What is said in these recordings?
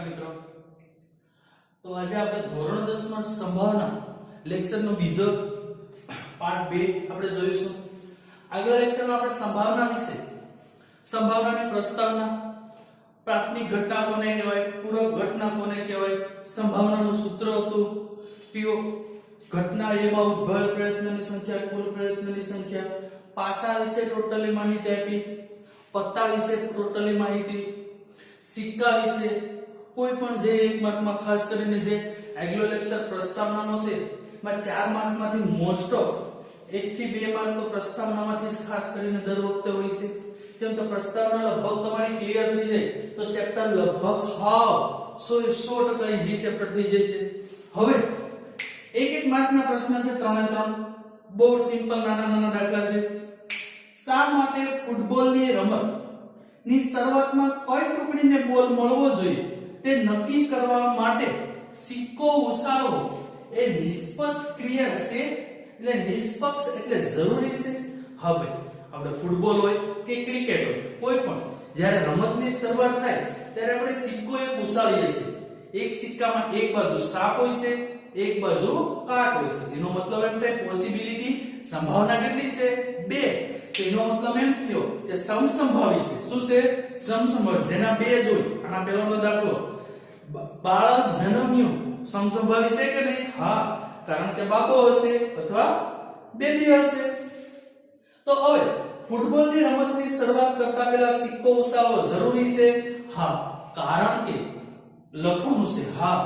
नमस्कार मित्रों। तो आज આપણે ધોરણ 10 માં સંભાવના લેક્ચરનો બીજો પાર્ટ 2 આપણે જોઈશું। આગલા લેક્ચરમાં આપણે સંભાવના વિશે સંભાવનાની પ્રસ્તાવના, પ્રાથમિક ઘટના કોને કહેવાય, પૂરક ઘટના કોને કહેવાય, સંભાવનાનું સૂત્ર હતું, પીઓ ઘટના એમાં ઉદ્ભવ પ્રયત્નની સંખ્યા, કુલ પ્રયત્નની સંખ્યા, પાસા વિશે ટોટલી માહિતી આપી, પત્તા વિશે ટોટલી માહિતી, સિક્કા વિશે કોઈ પણ જે એક માર્કમાં ખાસ કરીને જે આગલો લેક્ચર પ્રસ્તાવનાનો છે એમાં 4 માર્કમાંથી મોસ્ટ ઓફ 1 થી 2 માર્ક તો પ્રસ્તાવનામાંથી ખાસ કરીને દર વખતે હોય છે। તેમ તો પ્રસ્તાવના લગભગ તમારી ક્લિયર થઈ જાય તો ચેપ્ટર લગભગ 100% ઈઝી ચેપ્ટર થઈ જાય છે। હવે એક માર્કના પ્રશ્ન છે 3 બહુ સિમ્પલ નાના દાખલા છે। શા માટે ફૂટબોલની રમત ની શરૂઆતમાં કઈ ટુકડીને બોલ મળવો જોઈએ તે નક્કી કરવા માટે સિક્કો ઉછાળવો એ નિષ્પક્ષ ક્રિયા છે, એટલે નિષ્પક્ષ એટલે જરૂરી છે। હવે આપણે ફૂટબોલ હોય કે ક્રિકેટ હોય કોઈ પણ જ્યારે રમતની શરૂઆત થાય ત્યારે આપણે સિક્કો એક ઉછાળીએ છીએ। એક સિક્કામાં એક બાજુ સાપ હોય છે, એક બાજુ કાટ હોય છે, એનો મતલબ એમ થાય પોસિબિલિટી સંભાવના કેટલી છે 2। એનો મતલબ એમ થયો કે સમસંભાવી છે। શું છે? સમસંભાવી, જેના 2 જ હોય। આના પહેલાનો દાખલો, બાળક જન્મ્યું સમસંભાવી છે કે નહીં? હા, કારણ કે બાબો હશે અથવા બેબી હશે। તો હવે ફૂટબોલની રમતની શરૂઆત કરતા પહેલા સિક્કો ઉછાળવો જરૂરી છે? હા, કારણ કે લખવાનું છે હા,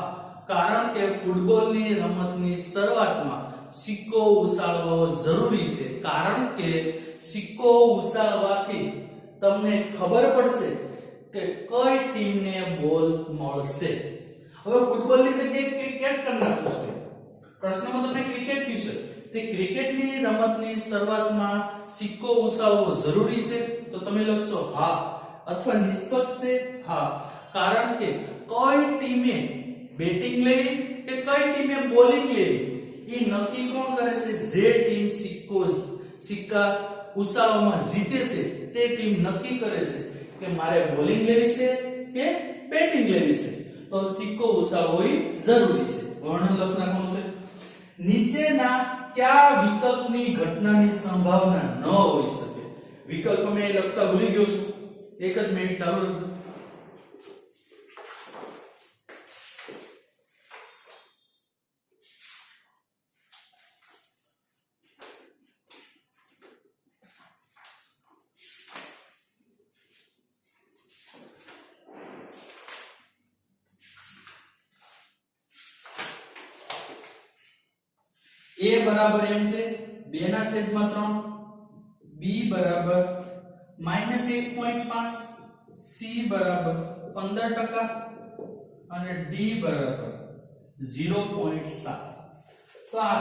કારણ કે ફૂટબોલની રમતની શરૂઆતમાં સિક્કો ઉછાળવો જરૂરી છે, કારણ કે સિક્કો ઉછાળવાથી તમને ખબર પડશે કે કઈ ટીમને બોલ મળશે। હવે ફૂટબોલની જગ્યાએ ક્રિકેટ કરી નાખો। પ્રશ્નમાં તમને ક્રિકેટ પૂછે તે ક્રિકેટની રમતની શરૂઆતમાં સિક્કો ઉછાળવો જરૂરી છે તો તમે લખશો હા, અથવા નિષ્પક્ષ છે હા, કારણ કે કઈ ટીમે બેટિંગ લેવી કે કઈ ટીમે બોલિંગ લેવી એ નક્કી કોણ કરે છે? જે ટીમ સિક્કા ઉછાળવામાં જીતે છે તે ટીમ નક્કી કરે છે કે મારે બોલિંગ લેવી છે કે બેટિંગ લેવી છે, તો સિક્કો ઉછાળવો જરૂરી છે। વર્ણન લખ નાખવાનું છે। નીચેના કયા વિકલ્પની ઘટનાની સંભાવના ન હોઈ શકે? વિકલ્પ મેં લખતા ભૂલી ગયો છું, એક જ મિનિટ ચાલુ રાખજો। a બરાબર m છે 2/3, b બરાબર -1.5, c બરાબર 15% અને d બરાબર 0.7। તો આ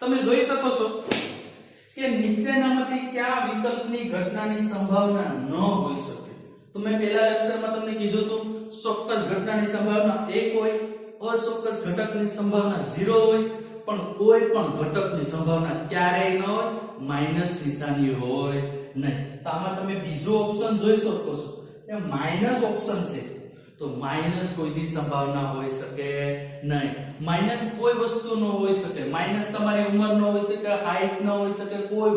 તમે જોઈ શકો છો કે નીચેનામાંથી કયા વિકલ્પની ઘટનાની સંભાવના ન હોઈ શકે? તો મેં પહેલા લેક્ચરમાં તમને કીધું હતું ચોક્કસ ઘટનાની સંભાવના 1 હોય, અચોક્કસ ઘટકની સંભાવના 0 હોય, પણ કોઈ પણ ઘટકની સંભાવના ક્યારેય ન હોય, માઈનસ નિશાની હોય નહીં। તો આમાં તમે બીજો ઓપ્શન જોઈ શકો છો કે માઈનસ ઓપ્શન છે, તો માઈનસ કોઈની સંભાવના હોઈ શકે નહીં। માઈનસ કોઈ વસ્તુ ન હોઈ શકે, માઈનસ તમારી ઉંમર ન હોઈ શકે, હાઈટ ન હોઈ શકે, કોઈ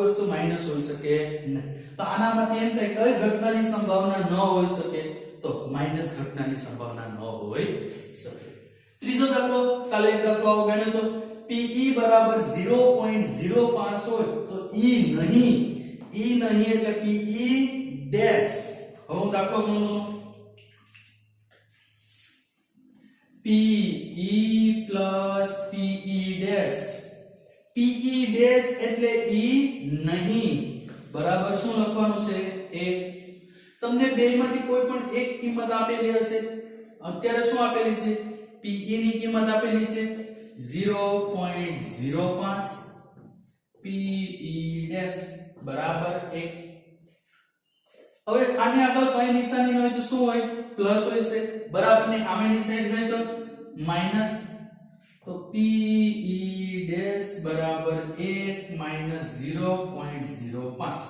વસ્તુ માઈનસ હોઈ શકે નહીં। તો આનામાંથી એમ થાય કઈ ઘટનાની સંભાવના ન હોઈ શકે? તો માઈનસ ઘટનાની સંભાવના ન હોઈ શકે। ત્રીજો દાખલો, કાલે એક દાખલો આવો ગણ્યો તો PE બરાબર 0.05 હોય તો E નહીં એટલે PE ડેશ। હવે હું દાખલો ગણું છું, PE plus PE dash. PE dash એટલે E નહીં બરાબર શું લખવાનું છે? 1। તમને બેમાંથી કોઈ પણ એક કિંમત આપેલી હશે, અત્યારે શું આપેલી છે? PE ની કિંમત આપેલી છે 0.05, PE ડેશ બરાબર 1। હવે આની આગળ કઈ નિશાની ન હોય તો શું હોય? પ્લસ હોય છે, બરાબર ની સામેની સાઈડ જાય તો માઈનસ, તો PE ડેશ બરાબર 1 - 0.05,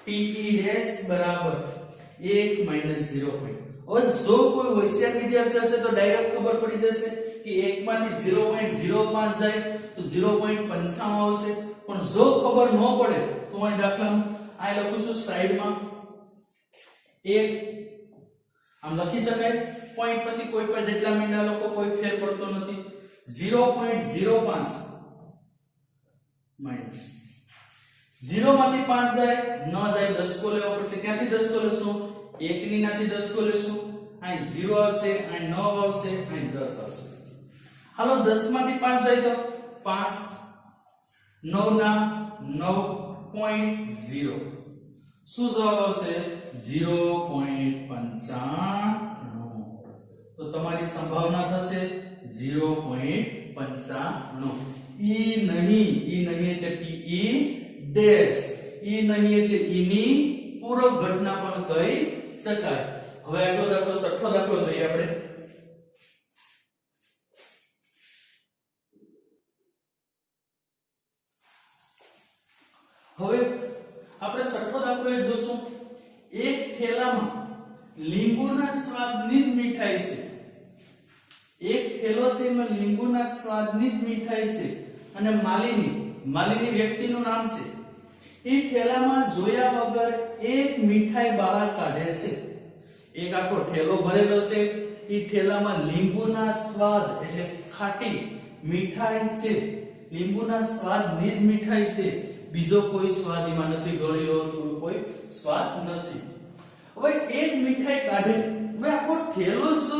PE ડેશ બરાબર 1 - 0. હવે જો કોઈ હોશિયાર વિદ્યાર્થી હશે તો ડાયરેક્ટ ખબર પડી જશે કે 1 માંથી 0.05 જાય તો 0.95 આવશે, પણ જો ખબર ન પડે તો અહીં દાખલામાં આ લખું છું સાઈડમાં 1 આમ લખી શકાય, પોઈન્ટ પછી કોઈ પણ જેટલા મીંડા લોકો કોઈ ફેર પડતો નથી, 0.05 માઈનસ 0 માંથી 5 જાય ન જાય, દસકો લેવો પડશે, ક્યાંથી દસકો લેશું 1 ની નાથી દસકો લેશું, અહીં 0 આવશે, અહીં 9 આવશે, અહીં 10 આવશે. હાલો 10 માંથી 5 જાય તો 5 9 ના 9.0 શું જવાબ આવશે 0.95. તો તમારી સંભાવના થશે 0.95. ઈ નહીં એટલે PE ડેશ, ઈ નહીં એટલે ઈ ની પૂરક ઘટના પણ કહી શકાય. હવે આગળ દાખલો છઠ્ઠો દાખલો જોઈએ આપણે. હવે આપણે છઠ્ઠો દાખલો એક જોશું. એક થેલામાં લીંબુના સ્વાદની જ મીઠાઈ છે. એક થેલો છે એમાં લીંબુના સ્વાદની જ મીઠાઈ છે અને માલિની વ્યક્તિનું નામ છે. એ થેલામાં જોયા વગર એક મીઠાઈ બહાર કાઢે છે. એક આખો થેલો ભરેલો છે, એ થેલામાં લીંબુના સ્વાદ એટલે ખાટી મીઠાઈ છે, લીંબુના સ્વાદની જ મીઠાઈ છે, બીજો કોઈ સ્વાદ એમાં નથી, ગળ્યો તો કોઈ સ્વાદ નથી. હવે એક મીઠાઈ કાઢે, હવે આખો થેલો જો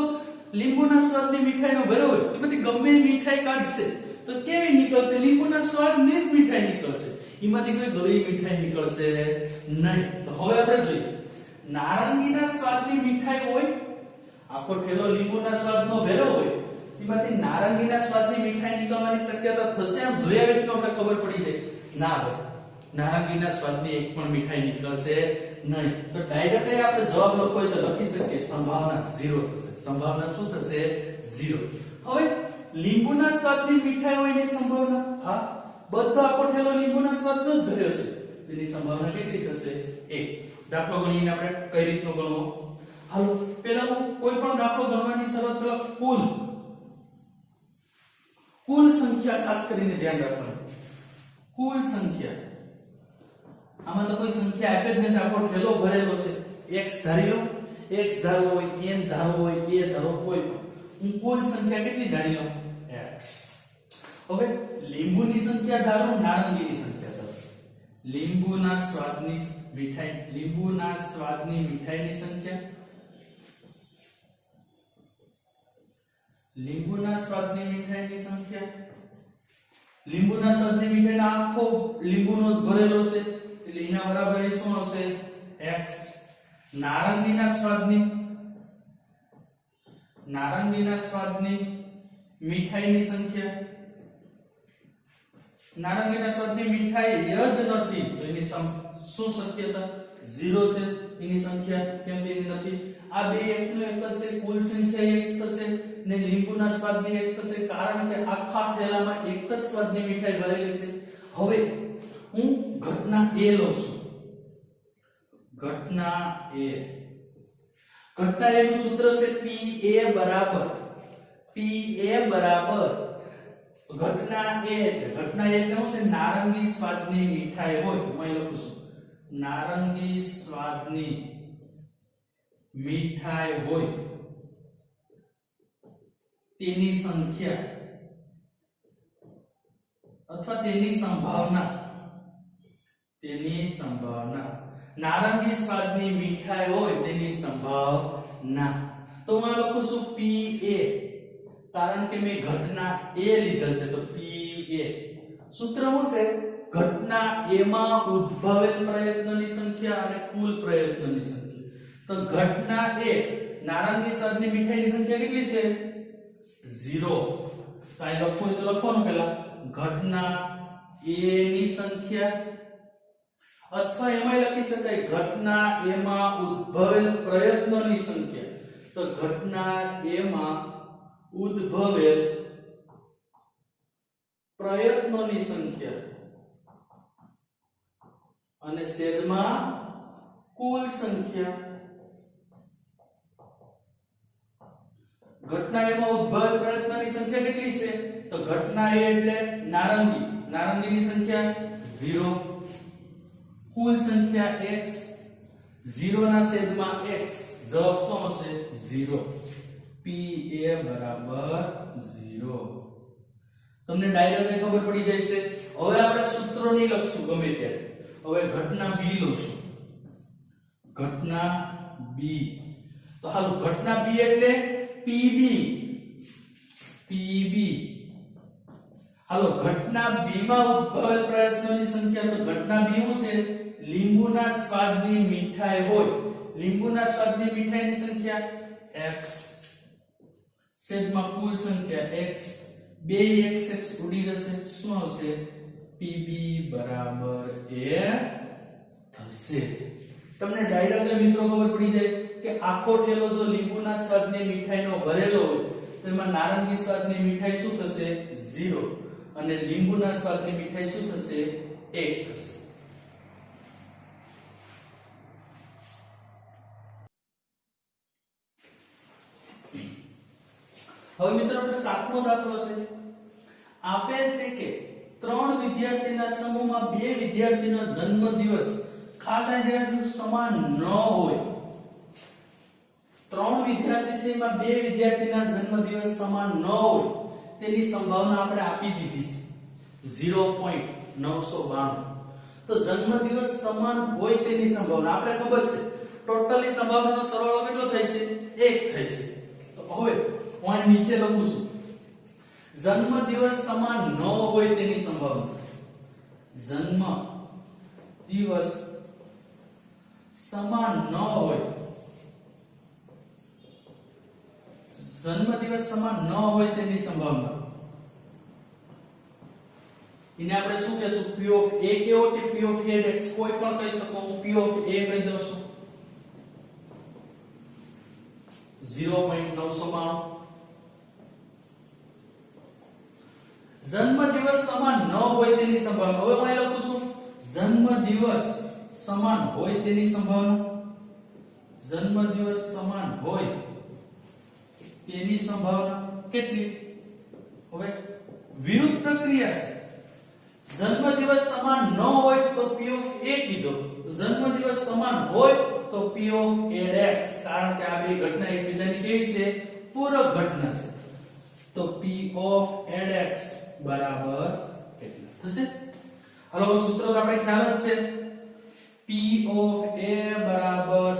લીંબુના સ્વાદની મીઠાઈનો ભર્યો હોય એમાંથી ગમે મીઠાઈ કાઢશે તો કેવી નીકળશે? લીંબુના સ્વાદની જ મીઠાઈ નીકળશે, એમાંથી કોઈ ગળી મીઠાઈ નીકળશે નહીં. તો હવે આપણે જોઈએ, નારંગીના સ્વાદની મીઠાઈ હોય, આખો થેલો લીંબુના સ્વાદનો ભર્યો હોય, એમાંથી નારંગીના સ્વાદની મીઠાઈ નીકળવાની શક્યતા થશે? આમ જોયા વેતનો આપણે ખબર પડી જાય ના હોય, નારંગીના સ્વાદની એક પણ મીઠાઈ નીકળશે નહીં. તો ડાયરેક્ટ આપણે જવાબ લખવો હોય તો લખી શકીએ સંભાવના 0 થશે. સંભાવના શું થશે? 0. હવે લીંબુના સ્વાદની મીઠાઈ હોય એની સંભાવના, હા બધો આખો થેલો લીંબુના સ્વાદનો જ ભર્યો છે, એની સંભાવના કેટલી થશે? 1. દાખલો ગણીને આપણે કઈ રીતનો ગણવો? હાલો પહેલા કોઈ પણ દાખલો ગણવાની શરૂઆત પહેલા કુલ સંખ્યા ખાસ કરીને ધ્યાન રાખવાનું. કુલ સંખ્યા, આમાં તો કોઈ સંખ્યા આપે જ નથી, આખો થેલો ભરેલો છે. x ધારી લો, x ધારો હોય, n ધારો હોય, a ધારો હોય, હું કુલ સંખ્યા કેટલી ધારી લઉં? x. હવે લીંબુની સંખ્યા ધારો, નારંગીની સંખ્યા ધારો. લીંબુના સ્વાદની મીઠાઈની સંખ્યા, લીંબુના સ્વાદની મીઠાઈની સંખ્યા, લીંબુના સ્વાદની મીઠાઈનો આખો લીંબુનો જ ભરેલો છે એટલે એના બરાબર એ શું હશે? x. નારંગીના સ્વાદની મીઠાઈની સંખ્યા, નારંગીના સ્વાદની મીઠાઈ જ નથી તો એની શું શક્યતા? 0 છે એની સંખ્યા, કેમ કે એની નથી. આ બે એકનો એક જ છે, કુલ સંખ્યા x થશે ને લીંબુના સ્વાદની x થશે, કારણ કે આખા થેલામાં એક જ સ્વાદની મીઠાઈ ભરેલી છે. હવે હું ઘટના a લઉં છું. ઘટના a નું સૂત્ર છે PA બરાબર ઘટના a એટલે શું છે? નારંગી સ્વાદની મીઠાઈ હોય, હું અહીં લખું છું નારંગી સ્વાદની મીઠાઈ હોય તેની સંખ્યા અથવા તેની સંભાવના, નારંગી સ્વાદની મીઠાઈ હોય તેની સંભાવના. તો હું લખું છું PA, કારણ કે મેં ઘટના a લીધેલ છે તો PA. સૂત્ર શું છે? ઘટના a માં ઉદ્ભવેલ પ્રયત્નોની સંખ્યા અને કુલ પ્રયત્નોની સંખ્યા. તો ઘટના a નારંગી સ્વાદની મીઠાઈની સંખ્યા કેટલી છે? 0. તો અહીં લખવું હોય તો લખવાનું પહેલા ઘટના a ની સંખ્યા, અથવા એમાં લખી શકાય ઘટના a માં ઉદ્ભવેલ પ્રયત્નોની સંખ્યા. તો ઘટના a માં ઉદ્ભવેલ પ્રયત્નોની સંખ્યા અને છેદમાં કુલ સંખ્યા. ઘટના A માં ઉદ્ભવેલ પ્રયત્નની સંખ્યા કેટલી છે? તો ઘટના A એટલે નારંગીની સંખ્યા 0, કુલ સંખ્યા x, 0 ના છેદમાં x, જવાબ શું આવશે? 0. PA બરાબર 0. તમને ડાયરેક્ટ ખબર પડી જાય છે. હવે આપણે સૂત્રો નહીં લખશું ગમે ત્યારે. હવે ઘટના B લખશું. ઘટના B. તો હાલો ઘટના B એટલે PB. હાલો ઘટના B માં ઉદ્ભવેલ પ્રયત્નોની સંખ્યા. તો ઘટના B શું છે? લીંબુના સ્વાદની મીઠાઈ હોય. લીંબુના સ્વાદની મીઠાઈની સંખ્યા x, છેદમાં કુલ સંખ્યા x. 2x ઉડી જશે. શું આવશે? PB બરાબર a થશે. તમને ડાયરેક્ટ મિત્રો ખબર પડી જાય કે આખો ઠેલો જો લીંબુના સ્વાદની મીઠાઈનો ભરેલો હોય તો એમાં નારંગી સ્વાદની મીઠાઈ શું થશે? 0 અને લીંબુના સ્વાદની મીઠાઈ શું થશે? 1 થશે. હવે મિત્રો આપણે સાતમો દાખલો છે. આપેલ છે કે 3 વિદ્યાર્થીના સમૂહમાં 2 વિદ્યાર્થીનો જન્મદિવસ ખાસ વિદ્યાર્થી સમાન ન હોય. 3 વિદ્યાર્થી છે એમાં 2 વિદ્યાર્થીના જન્મદિવસ સમાન ન હોય તેની સંભાવના આપણે આપી દીધી છે 0.992. તો જન્મદિવસ સમાન હોય તેની સંભાવના આપણે ખબર છે. ટોટલી સંભાવનાનો સરવાળો કેટલો થાય છે? 1 થાય છે. તો હવે હું નીચે લખું છું. જન્મદિવસ સમાન ન હોય તેની સંભાવના. જન્મદિવસ સમાન ન હોય. જન્મદિવસ સમાન ન હોય તેની સંભાવના. એને આપણે શું કહેશું? P of a કેવો કે P of a x કોઈ પણ કહી શકો. હું P of a કહી દઉં છું. 0.992. જન્મદિવસ સમાન ન હોય તેની સંભાવના. હવે હું લખું છું જન્મદિવસ સમાન હોય તેની સંભાવના. જન્મદિવસ સમાન હોય તેની સંભાવના કેટલી? હવે વિરુદ્ધ પ્રક્રિયા છે. જન્મદિવસ સમાન ન હોય તો P of a કીધો. જન્મદિવસ સમાન હોય તો P of a x. કારણ કે આ બે ઘટના એકબીજાની કેવી છે? પૂરક ઘટના છે. તો P of a x બરાબર કેટલા થશે? હાલો સૂત્ર તો આપણે ખ્યાલ જ છે. P of a બરાબર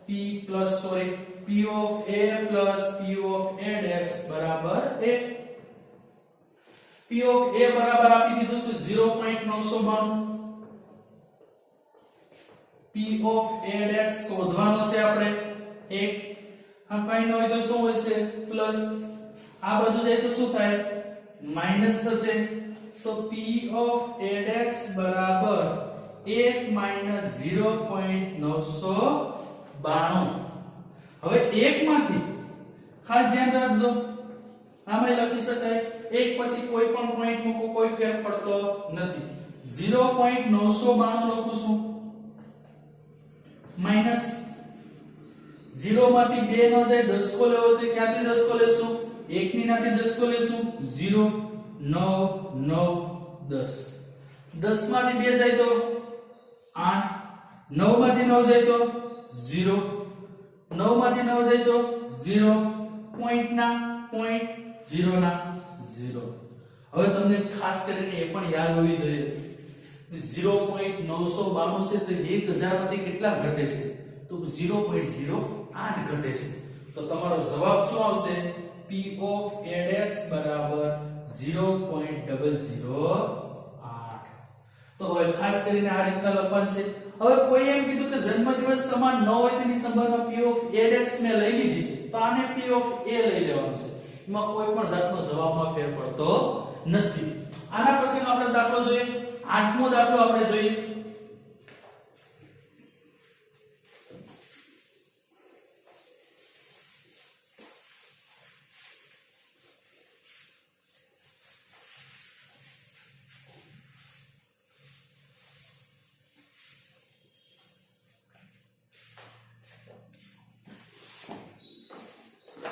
P of a plus P of a x બરાબર 1. P of a બરાબર આપી દીધું છે 0.992. P of a x શોધવાનો છે આપણે 1. આ કઈ ન હોય તો શું હશે? પ્લસ. આ બાજુ જાય તો શું થાય? માઈનસ થશે. તો P of a x બરાબર 1 માઈનસ 0.992. હવે 1 માંથી ખાસ ધ્યાન રાખજો. આમાં લખી શકાય 1 પછી કોઈ પણ પોઈન્ટ મૂકો, કોઈ ફેર પડતો નથી. 0.992 લખું છું. માઈનસ 0 માંથી 2 ન જાય, દસકો લેવો છે. ક્યાંથી દસકો લેશું? 1 ની નાથી દસકો લેશું. 0 9 9 10. 10 માંથી 2 જાય તો 8. 9 માંથી 9 જાય તો 0. 9 માંથી 9 જાય તો 0. પોઈન્ટ ના પોઈન્ટ, 0 ના 0. હવે તમને ખાસ કરીને એ પણ યાદ હોવી જોઈએ 0.992 છે તો 1000 માંથી કેટલા ઘટે છે? તો 0.08 ઘટે છે. તો તમારો જવાબ શું આવશે? P of a x બરાબર 0.008. તો હવે ખાસ કરીને આ રીતના લખવાનું છે. હવે કોઈ એમ કીધું કે જન્મદિવસ સમાન ન હોય તેની સંભાવના P of a x મેં લઈ લીધી છે, તો આને P of a લઈ લેવાનું છે. એમાં કોઈ પણ જાતનો જવાબમાં ફેર પડતો નથી. આના પછીનો આપણે દાખલો જોઈએ. 8મો દાખલો આપણે જોઈએ.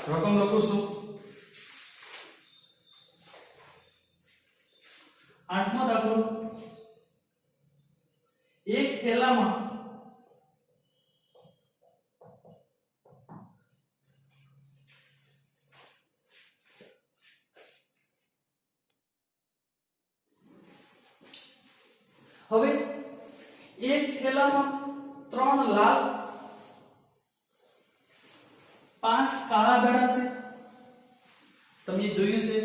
રકમ લખું છું આઠમો દાખલો, એક થેલામાં હવે એક થેલામાં 3 લાલ 5 કાળા દડા છે. તમે જોયું છે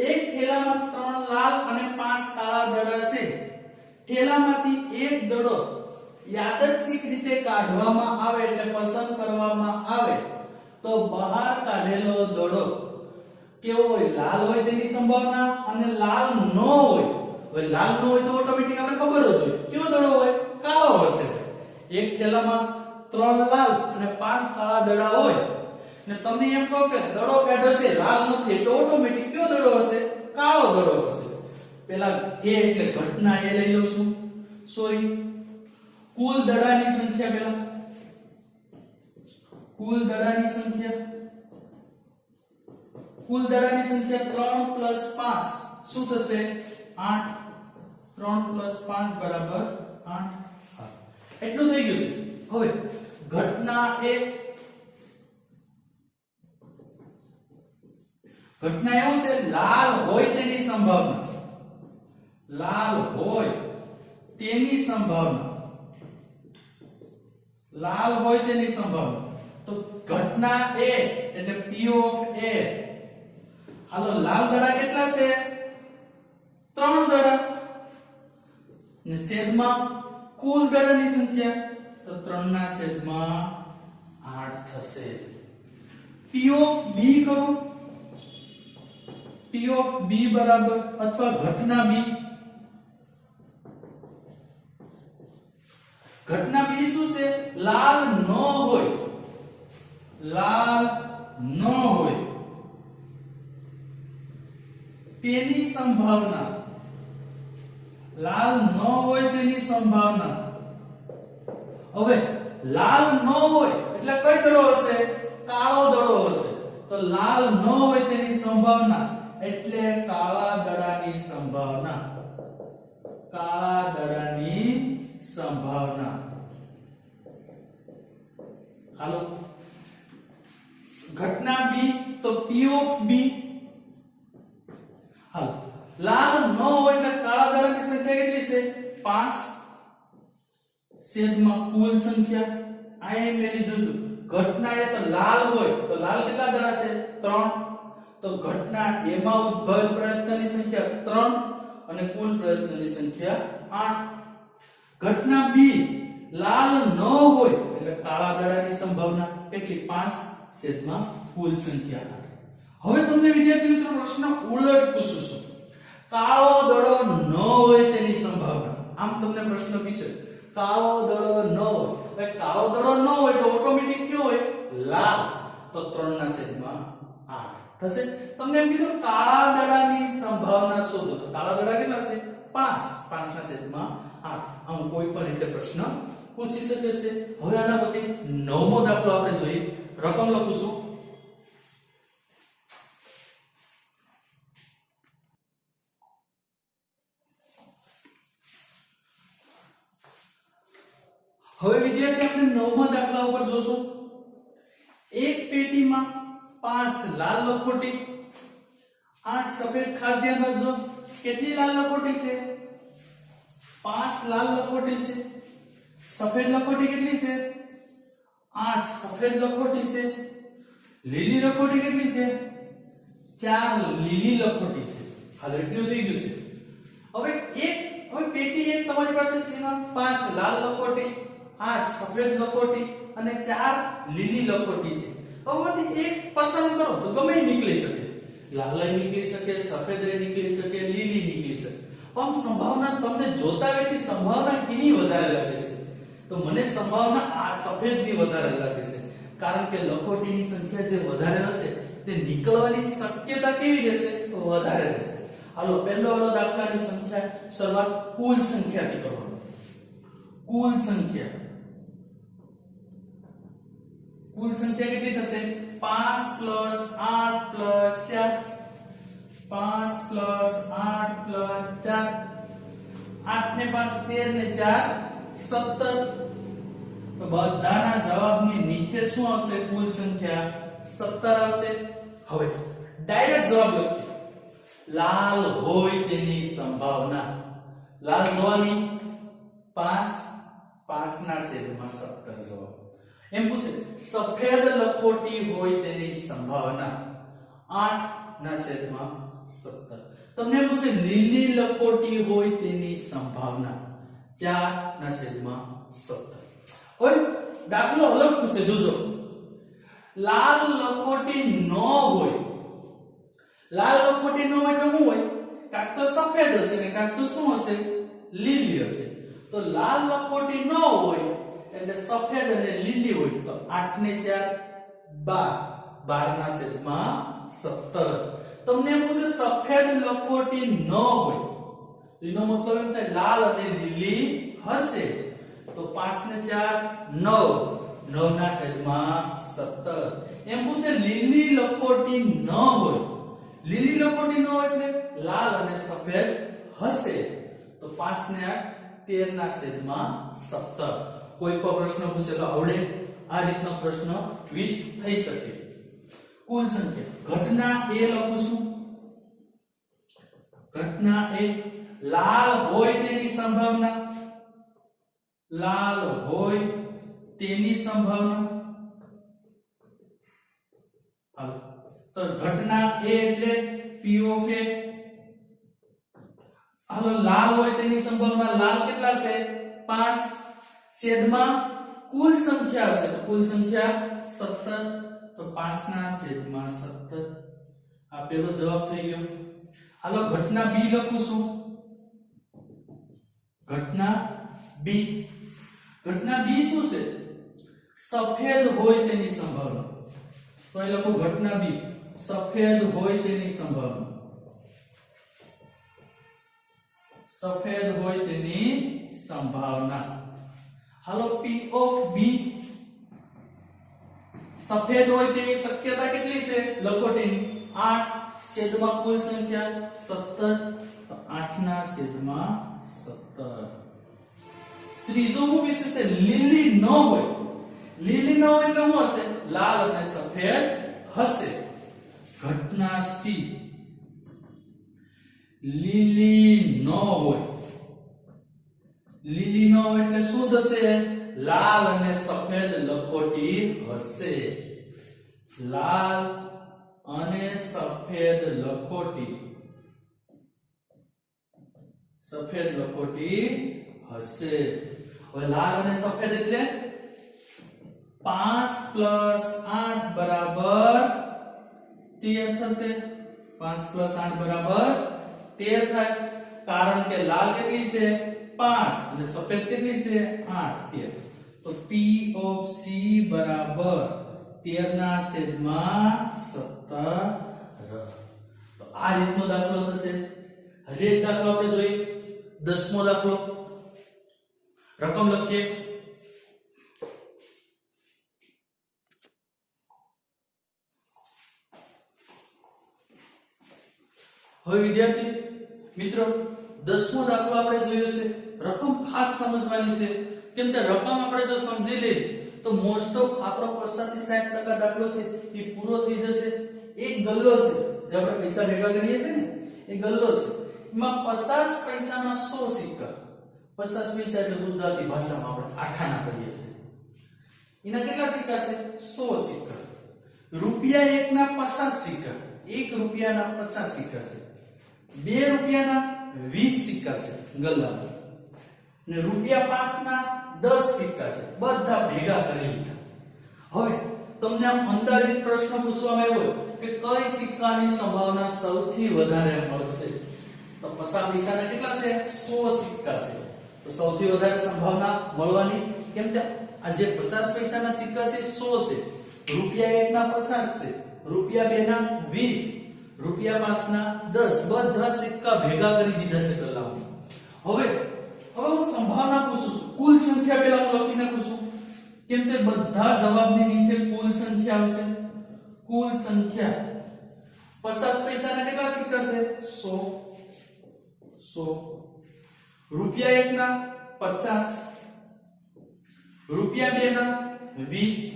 એક થેલામાં 3 લાલ અને 5 કાળા દડા છે. થેલામાંથી એક દડો યાદચ્છિક રીતે કાઢવામાં આવે એટલે પસંદ કરવામાં આવે તો બહાર કાઢેલો દડો કેવો હોય? લાલ હોય તેની સંભાવના અને લાલ ન હોય. હવે લાલ ન હોય તો ઓટોમેટિક આપણે ખબર જ હોય કેવો દડો હોય? કાળો હશે. એક થેલામાં 3 લાલ અને 5 કાળા દડા હોય ને તમે એમ કહો કે દડો કાઢ્યો છે લાલ નથી એટલે ઓટોમેટિક કયો દડો હશે? કાળો દડો હશે. પેલા એ એટલે ઘટના એ લઈ લઉં છું. સોરી, કુલ દડાની સંખ્યા પેલા કુલ દડાની સંખ્યા 3 + 5 શું થશે? 8. 3 + 5 બરાબર 8. એટલું થઈ ગયું છે. હવે ઘટના એવું છે લાલ હોય તેની સંભાવના. લાલ હોય તેની સંભાવના. તો ઘટના A એટલે P of A. હાલો, લાલ દડા કેટલા છે? 3 દડા ને છેદમાં કુલ દડાની સંખ્યા તો 3/8 થશે. P of B કરો. P of B બરાબર અથવા ઘટના B. ઘટના B શું છે? લાલ ન હોય તેની સંભાવના. લાલ ન હોય તેની સંભાવના. હવે લાલ ન હોય એટલે કઈ દડો હશે? કાળો દડો હશે. તો લાલ ન હોય તેની સંભાવના એટલે કાળા દડાની સંભાવના. હાલો, ઘટના B તો P of B. હાલો, લાલ ન હોય એટલે કાળા દડાની સંખ્યા કેટલી છે? 5 છેદમાં કુલ સંખ્યા. આ એમ મેં લીધું હતું. ઘટના એ તો લાલ હોય તો લાલ કેટલા દડા છે? 3. તો ઘટના A માં ઉદ્ભવેલ પ્રયત્નની સંખ્યા 3 અને કુલ પ્રયત્નની સંખ્યા 8. ઘટના B લાલ ન હોય એટલે કાળા દડાની સંભાવના કેટલી? 5 છેદમાં કુલ સંખ્યા 8. હવે તમને વિદ્યાર્થી મિત્રો પ્રશ્ન ઉલટ પૂછું છું. કાળો દડો ન હોય તેની સંભાવના. આમ તમને પ્રશ્ન પૂછે કાળો દડો ન હોય. હવે કાળો દડો ન હોય તો ઓટોમેટિક કયો હોય? લાલ. તો 3/8 થશે. તમને એમ કીધું કાળા દડાની સંભાવના શોધો. તો કાળા દડા કેટલા છે? 5/8. આમ કોઈ પણ રીતે પ્રશ્ન પૂછી શકે છે. હવે આના પછી 9મો દાખલો આપણે જોઈએ. રકમ લખું છું. હવે વિદ્યાર્થી આપણે 9મા દાખલા ઉપર જોશું. એક પેટીમાં 5 લાલ લખોટી 8 સફેદ. ખાસ ધ્યાન રાખજો કેટલી લાલ લખોટી છે? 5 લાલ લખોટી છે. સફેદ લખોટી કેટલી છે? 8 સફેદ લખોટી છે. લીલી લખોટી કેટલી છે? 4 લીલી લખોટી છે. હાલ એટલું થઈ ગયું છે. હવે પેટી એક તમારી પાસે છે એમાં 5 લાલ લખોટી 8 સફેદ લખોટી અને 4 લીલી લખોટી છે. હવેથી એક પસંદ કરો તો ગમે નીકળી શકે. લાલ નીકળી શકે, સફેદ નીકળી શકે, લીલી નીકળી શકે. આમ સંભાવના તમને જોતા વેથી સંભાવના કેની વધારે લાગે છે? તો મને સંભાવના આ સફેદની વધારે લાગે છે. કારણ કે લખોટીની સંખ્યા જે વધારે હશે તે નીકળવાની શક્યતા કેવી રહેશે? વધારે રહેશે. હાલો, પહેલો વાળો દાખલાની સંખ્યા શરૂઆત કુલ સંખ્યાથી કરવાનો. કુલ સંખ્યા કેટલી થશે? 5 + 8 + 4. 5 + 8 + 4 5 13 ને 4 17 તો બધાના જવાબની નીચે શું આવશે કુલ સંખ્યા 17 આવશે હવે ડાયરેક્ટ જવાબ લખીએ લાલ હોય તેની સંભાવના લાલ જોવાની 5 5 ના છેદમાં 17 જવાબ એમ પૂછે સફેદ લખોટી હોય તેની સંભાવના 8 ના છેદમાં 17 તમને પૂછે લીલી લખોટી હોય તેની સંભાવના 4 ના છેદમાં 17 હવે દાખલો અલગ પૂછે જોજો લાલ લખોટી ન હોય લાલ લખોટી ન હોય એટલે શું હોય કાક તો સફેદ હશે ને કાક તો શું હશે લીલી હશે તો લાલ લખોટી ન હોય એટલે સફેદ અને લીલી હોય તો 8 ને 4 12 12 ના છેદમાં 17 તમને એમ પૂછે સફેદ લખોટી ન હોય તો એનો મતલબ એમ થાય લાલ અને લીલી હશે તો 5 ને 4 9 9 ના છેદમાં 17 એમ પૂછે લીલી લખોટી ન હોય લીલી લખોટી ન હોય એટલે લાલ અને સફેદ હશે તો 5 ને 8 13 ના છેદમાં 17 કોઈ પણ પ્રશ્ન પૂછે તો આવડે આ રીતનો પ્રશ્ન ટ્વિસ્ટ થઈ શકે કુલ સંખ્યા ઘટના એ લખું છું ઘટના એ લાલ હોય તેની સંભાવના લાલ હોય તેની સંભાવના હાલો તો ઘટના એ એટલે p ઓફ a હાલો લાલ હોય તેની સંભાવના લાલ કેટલા છે 5 છેદમાં કુલ સંખ્યા આવશે તો કુલ સંખ્યા 17 તો 5 ના છેદમાં 17 આ પેલો જવાબ થઈ ગયો હાલો ઘટના b લખું છું ઘટના b ઘટના b શું છે સફેદ હોય તેની સંભાવના તો એ લખો ઘટના b સફેદ હોય તેની સંભાવના સફેદ હોય તેની સંભાવના હાલો p ઓફ b સફેદ હોય તેની શક્યતા કેટલી છે લખોટીની 8 છેદમાં કુલ સંખ્યા 17 તો 8 ના છેદમાં 17 ત્રીજો વિષય છે લીલી ન હોય લીલી ન હોય એટલે શું હશે લાલ અને સફેદ હશે ઘટના c લીલી ન હોય લીલી ન હોય એટલે શું થશે લાલ અને સફેદ લખોટી હશે લાલ અને સફેદ લખોટી હશે હવે લાલ અને સફેદ એટલે 5 + 8 બરાબર 13 થશે 5 + 8 બરાબર 13 થાય કારણ કે લાલ કેટલી છે 5 અને સફેદ કેટલી છે 8 13 તો p ઓફ c બરાબર 13 ના છેદમાં 17 તો આ રીતનો દાખલો થશે હજી એક દાખલો આપણે જોઈએ 10મો દાખલો રકમ લખીએ હવે વિદ્યાર્થી મિત્રો 10મો દાખલો આપણે જોયો છે રકમ ખાસ સમજવાની છે કેમ કે રકમ આપણે જો સમજી લે તો મોસ્ટ ઓફ આપણો 50 થી 60% દાખલો છે એ પૂરો થઈ જશે એક ગલ્લો છે જે આપણે પૈસા ભેગા કરીએ છીએ ને એ ગલ્લો છે એમાં 50 પૈસાના 100 સિક્કા 50 પૈસા એટલે ગુજરાતી ભાષામાં આપણે આખાના કહીએ છીએ એના કેટલા સિક્કા છે 100 સિક્કા રૂપિયા 1 ના 50 સિક્કા 1 રૂપિયાના 50 સિક્કા છે 2 રૂપિયાના 20 સિક્કા છે ગલ્લામાં ને રૂપિયા 5 ના 10 સિક્કા છે બધા ભેગા કરી લીધા હવે તમને આમ અંદાજિત પ્રશ્ન પૂછવામાં આવ્યો કે કઈ સિક્કાની સંભાવના સૌથી વધારે મળશે તો 50 પૈસાના કેટલા છે 100 સિક્કા છે તો સૌથી વધારે સંભાવના મળવાની કેમ કે આ જે 50 પૈસાના સિક્કા છે 100 છે રૂપિયા 1 ના 50 છે રૂપિયા 2 ના 20 રૂપિયા 5 ના 10 બધા સિક્કા ભેગા કરી દીધા છે ગલ્લામાં હવે હું સંભાવના પૂછું છું કુલ સંખ્યા પહેલા હું લખી નાખું છું કેમ કે બધા જવાબની નીચે કુલ સંખ્યા આવશે કુલ સંખ્યા 50 પૈસાના કેટલા સિક્કા છે 100 100 રૂપિયા 1 ના 50, રૂપિયા 2 ના 20,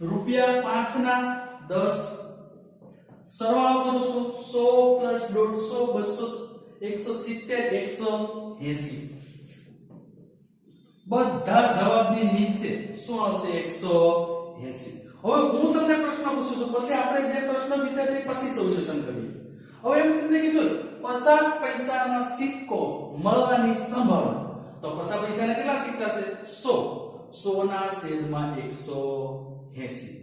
રૂપિયા 5 ના 10, સરવાળો કરું છું 100 + 150 180 બધા જવાબની નીચે શું આવશે 180. હવે હું તમને પ્રશ્ન પૂછું છું પછી આપણે જે પ્રશ્ન વિશે છે પછી સોલ્યુશન કરીએ. હવે એમ તમને કીધું 50 પૈસાનો સિક્કો મળવાની સંભાવના. તો 50 પૈસાના કેટલા સિક્કા છે 100 ના છેદમાં 180.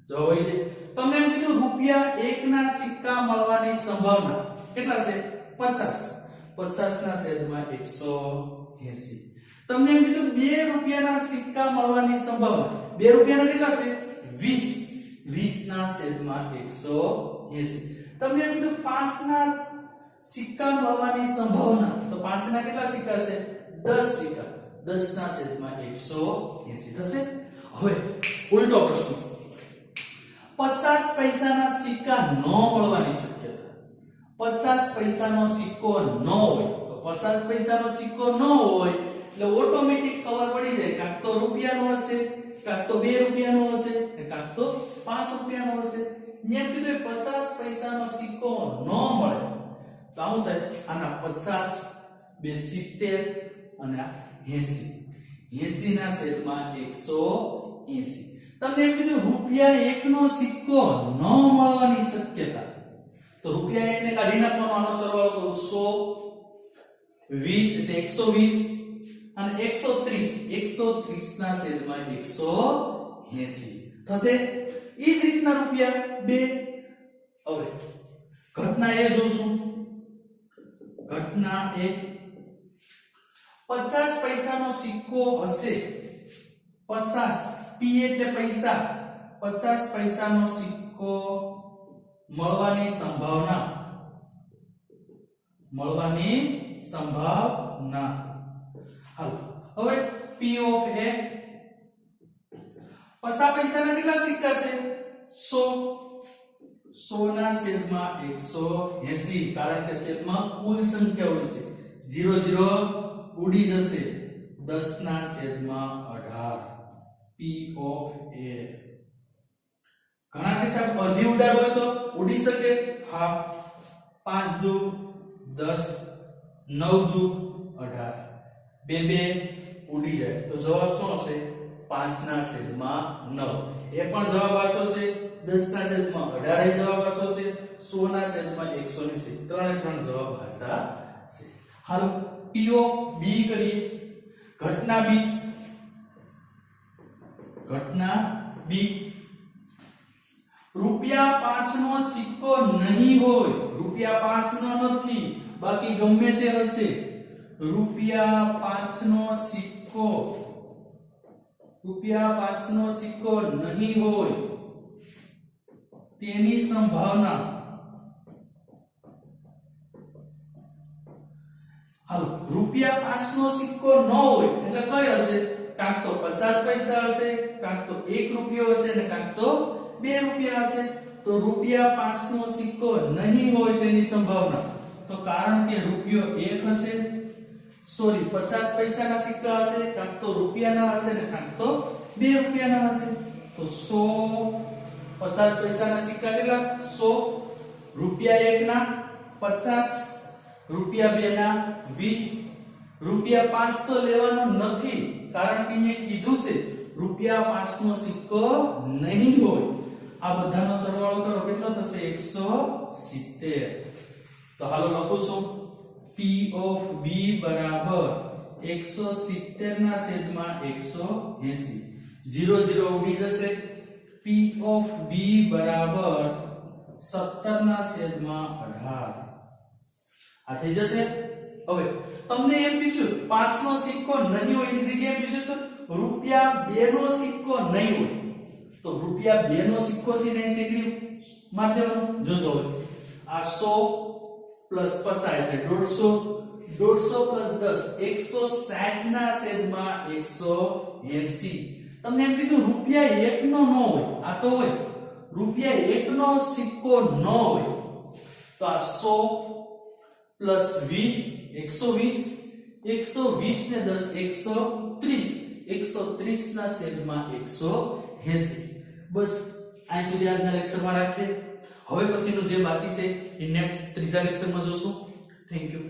જો હોય છે તમને એમ કીધું રૂપિયા 1 ના સિક્કા મળવાની સંભાવના કેટલા છે 50 ના છેદમાં 180. તમને એમ કીધું 2 રૂપિયાના સિક્કા મળવાની સંભાવના 2 રૂપિયાના કેટલા છે 20 ના છેદમાં 180. તમને એમ કીધું 5 ના સિક્કા મળવાની સંભાવના તો 5 ના કેટલા સિક્કા છે 10 સિક્કા 10 ના છેદમાં 180 થશે. હવે ઉલટો પ્રશ્ન 50 પૈસાના સિક્કા ન મળવાની શક્યતા 50 પૈસાનો સિક્કો ન હોય તો 50 પૈસાનો સિક્કો ન હોય એટલે ઓટોમેટિક ખબર પડી જાય કાં તો રૂપિયાનો હશે કાં તો 2 રૂપિયાનો હશે કાં તો 5 રૂપિયાનો હશે. મેં કીધું 50 પૈસાનો સિક્કો ન મળે તો આવું થાય આના 50 2 70 અને 80 ના છેદમાં 180. તમને એમ કીધું રૂપિયા 1 નો સિક્કો ન મળવાની શક્યતા તો રૂપિયા 1 ને કાઢી નાખવાનો આનો સરવાળો કરું 100 20 એટલે 120 અને 130 ના છેદમાં 180 થશે. એ જ રીતના રૂપિયા 2. હવે ઘટના એ જોશું. ઘટના એ 50 પૈસાનો સિક્કો હશે 50 P એટલે પૈસા 50 પૈસાનો સિક્કો મળવાની સંભાવના હાલ હવે P ઓફ A 50 પૈસાના કેટલા સિક્કા છે 100 ના છેદમાં 180 કારણ કે છેદમાં કુલ સંખ્યા હોય છે 0 ઉડી જશે 10 ના છેદમાં 18 P of A. ઘણા કે સાહેબ હજી ઉડાડો હોય તો ઉડી શકે હા 5 દુ 10 9 દુ 18 બે ઉડી જાય તો જવાબ શું હશે 5 ના છેદમાં 9 એ પણ જવાબ આસો છે 10 ના છેદમાં 18 એ જવાબ આસો છે 100 ના છેદમાં 180 ત્રણે જવાબ આસા છે. હાલો P of B કરીએ. ઘટના B રૂપિયા 5 નો સિક્કો નહીં હોય રૂપિયા 5 નો નથી બાકી ગમે તે હશે રૂપિયા 5 નો સિક્કો નહીં હોય તેની સંભાવના હાલો રૂપિયા 5 નો સિક્કો ન હોય એટલે કઈ હશે કાં તો 50 પૈસા હશે કાં તો 1 રૂપિયો હશે અને કાં તો 2 રૂપિયા હશે. તો રૂપિયા 5 નો સિક્કો નહીં હોય તેની સંભાવના તો કારણ કે રૂપિયો 1 હશે 50 પૈસાના સિક્કા હશે કાં તો રૂપિયાના હશે અને કાં તો 2 રૂપિયાના હશે. તો 100 50 પૈસાના સિક્કા કેટલા 100 રૂપિયા 1 ના 50 રૂપિયા 2 ના 20 રૂપિયા 5 તો લેવાનો નથી કારણ કે મેં કીધું છે રૂપિયા 5 નો સિક્કો નહીં હોય. આ બધાનો સરવાળો કરો કેટલો થશે 170. તો હાલો લખું છું P of B બરાબર 170 ના છેદમાં 180 0 ઉડી જશે. P of B બરાબર 17 ના છેદમાં 18 આ થઈ જશે. હવે તમને એમ પૂછ્યું 5 નો સિક્કો નહીં હોય એની જગ્યાએ પૂછ્યું તો રૂપિયા 2 નો સિક્કો નહીં હોય તો રૂપિયા 2 નો સિક્કો છે ને ચેકડી માર દેવાનો જોજો. હવે આ 100 + 50 એટલે 150 + 10 160 ના છેદમાં 180. તમને એમ કીધું રૂપિયા 1 નો ન હોય આ તો હોય રૂપિયા 1 નો સિક્કો ન હોય તો આ 100 પ્લસ 20 120 120 ને 10 130 130 ના છેદમાં 180 બસ અહીં સુધી આજના લેક્ચરમાં રાખીએ. હવે પછીનું જે બાકી છે એ નેક્સ્ટ ત્રીજા લેક્ચરમાં જોશું. Thank you.